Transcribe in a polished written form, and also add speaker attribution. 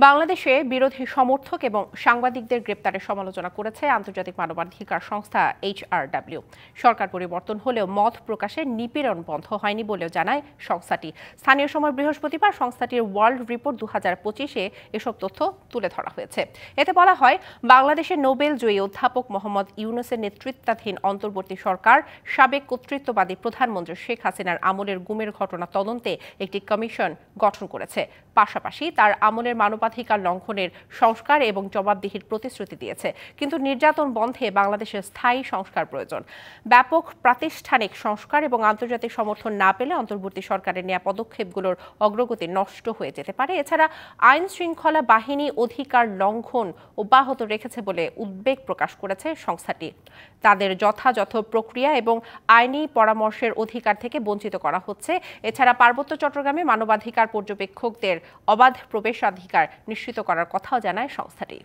Speaker 1: বাংলাদেশে বিরোধী সমর্থক এবং সাংবাদিকদের গ্রেপ্তারের সমালোচনা করেছে আন্তর্জাতিক মানবাধিকার সংস্থা HRW। সরকার পরিবর্তন হলেও মত প্রকাশে নিপীড়ন বন্ধ হয়নি বলেও জানায় সংস্থাটি। স্থানীয় সময় বৃহস্পতিবার সংস্থাটির ওয়ার্ল্ড রিপোর্ট 2025-এ এসব তথ্য তুলে ধরা হয়েছে। এতে বলা হয়, বাংলাদেশের নোবেল জয়ী অধ্যাপক মোহাম্মদ ইউনূসের নেতৃত্বাধীন অন্তর্বর্তী সরকার সাবেক কর্তৃত্ববাদী প্রধানমন্ত্রী শেখ হাসিনার আমলের গুমের ঘটনা তদন্তে একটি কমিশন গঠন করেছে। পাশাপাশি তার আমলের মানবাধিকার লঙ্ঘনের সংস্কার এবং জবাবদিহির প্রতিশ্রুতি দিয়েছে। কিন্তু নির্যাতন বন্ধে বাংলাদেশের স্থায়ী সংস্কার প্রয়োজন। ব্যাপক প্রাতিষ্ঠানিক সংস্কার এবং আন্তর্জাতিক সমর্থন না পেলে অন্তর্বর্তী সরকারের নেওয়া পদক্ষেপগুলোর অগ্রগতি নষ্ট হয়ে যেতে পারে। এছাড়া আইন শৃঙ্খলা বাহিনী অধিকার লঙ্ঘন অব্যাহত রেখেছে বলে উদ্বেগ প্রকাশ করেছে সংস্থাটি। তাদের যথাযথ প্রক্রিয়া এবং আইনি পরামর্শের অধিকার থেকে বঞ্চিত করা হচ্ছে। এছাড়া পার্বত্য চট্টগ্রামে মানবাধিকার পর্যবেক্ষকদের অবাধ প্রবেশাধিকার নিশ্চিত করার কথাও জানায় সংস্থাটি।